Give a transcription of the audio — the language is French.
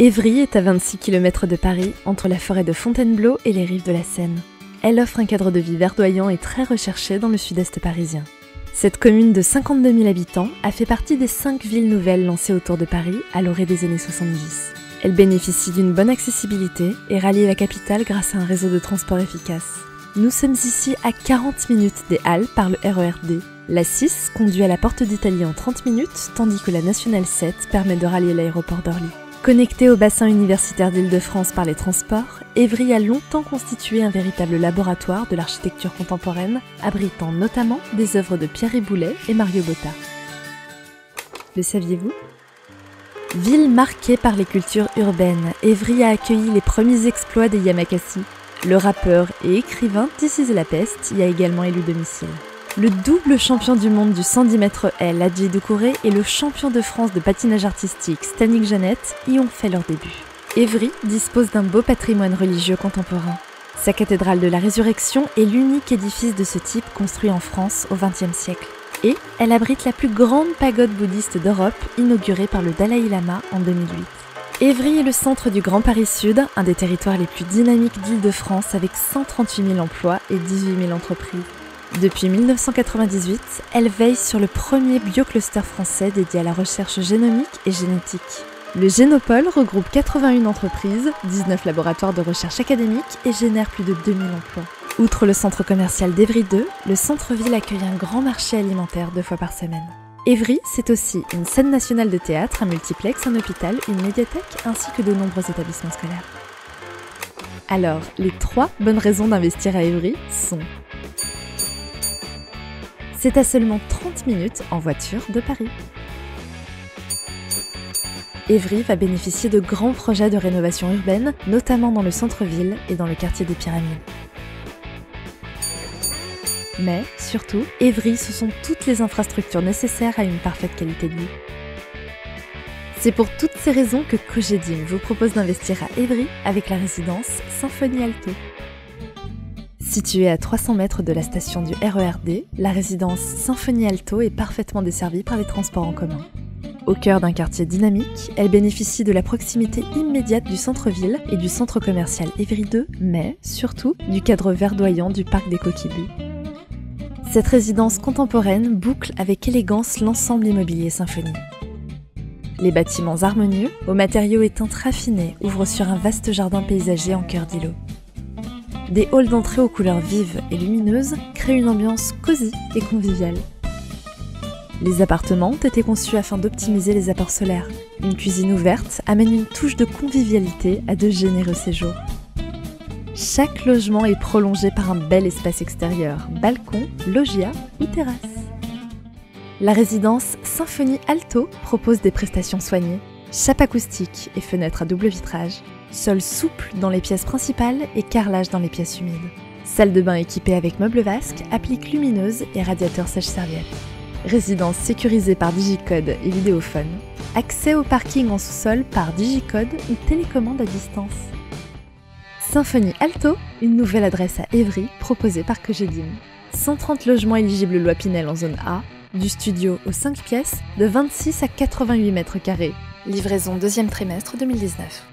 Évry est à 26 km de Paris, entre la forêt de Fontainebleau et les rives de la Seine. Elle offre un cadre de vie verdoyant et très recherché dans le sud-est parisien. Cette commune de 52 000 habitants a fait partie des 5 villes nouvelles lancées autour de Paris à l'orée des années 70. Elle bénéficie d'une bonne accessibilité et rallie la capitale grâce à un réseau de transport efficace. Nous sommes ici à 40 minutes des Halles par le RER D. La 6 conduit à la Porte d'Italie en 30 minutes, tandis que la Nationale 7 permet de rallier l'aéroport d'Orly. Connectée au bassin universitaire d'Île-de-France par les transports, Évry a longtemps constitué un véritable laboratoire de l'architecture contemporaine, abritant notamment des œuvres de Pierre Riboulet et Mario Botta. Le saviez-vous ? Ville marquée par les cultures urbaines, Évry a accueilli les premiers exploits des Yamakasi. Le rappeur et écrivain This Is La Peste y a également élu domicile. Le double champion du monde du 110 mètres L, Adji Doucouré, et le champion de France de patinage artistique, Stanik Jeannette, y ont fait leur début. Évry dispose d'un beau patrimoine religieux contemporain. Sa cathédrale de la Résurrection est l'unique édifice de ce type construit en France au XXe siècle. Et elle abrite la plus grande pagode bouddhiste d'Europe, inaugurée par le Dalai Lama en 2008. Évry est le centre du Grand Paris Sud, un des territoires les plus dynamiques d'Île-de-France avec 138 000 emplois et 18 000 entreprises. Depuis 1998, elle veille sur le premier biocluster français dédié à la recherche génomique et génétique. Le Génopole regroupe 81 entreprises, 19 laboratoires de recherche académique et génère plus de 2000 emplois. Outre le centre commercial d'Évry 2, le centre-ville accueille un grand marché alimentaire 2 fois par semaine. Évry, c'est aussi une scène nationale de théâtre, un multiplex, un hôpital, une médiathèque ainsi que de nombreux établissements scolaires. Alors, les 3 bonnes raisons d'investir à Évry sont: c'est à seulement 30 minutes en voiture de Paris. Évry va bénéficier de grands projets de rénovation urbaine, notamment dans le centre-ville et dans le quartier des Pyramides. Mais, surtout, Évry, ce sont toutes les infrastructures nécessaires à une parfaite qualité de vie. C'est pour toutes ces raisons que Cogedim vous propose d'investir à Évry avec la résidence Symphonie Alto. Située à 300 mètres de la station du RER D, la résidence Symphonie Alto est parfaitement desservie par les transports en commun. Au cœur d'un quartier dynamique, elle bénéficie de la proximité immédiate du centre-ville et du centre commercial Évry 2, mais surtout du cadre verdoyant du parc des Coquilles. Cette résidence contemporaine boucle avec élégance l'ensemble immobilier Symphonie. Les bâtiments harmonieux, aux matériaux et teintes raffinés, ouvrent sur un vaste jardin paysager en cœur d'îlot. Des halls d'entrée aux couleurs vives et lumineuses créent une ambiance cosy et conviviale. Les appartements ont été conçus afin d'optimiser les apports solaires. Une cuisine ouverte amène une touche de convivialité à de généreux séjours. Chaque logement est prolongé par un bel espace extérieur, balcon, loggia ou terrasse. La résidence Symphonie Alto propose des prestations soignées, chape acoustique et fenêtres à double vitrage, sol souple dans les pièces principales et carrelage dans les pièces humides. Salle de bain équipée avec meubles vasques, appliques lumineuses et radiateurs sèche-serviettes. Résidence sécurisée par digicode et vidéophone. Accès au parking en sous-sol par digicode ou télécommande à distance. Symphonie Alto, une nouvelle adresse à Évry proposée par Cogedim. 130 logements éligibles loi Pinel en zone A, du studio aux 5 pièces, de 26 à 88 mètres carrés. Livraison 2e trimestre 2019.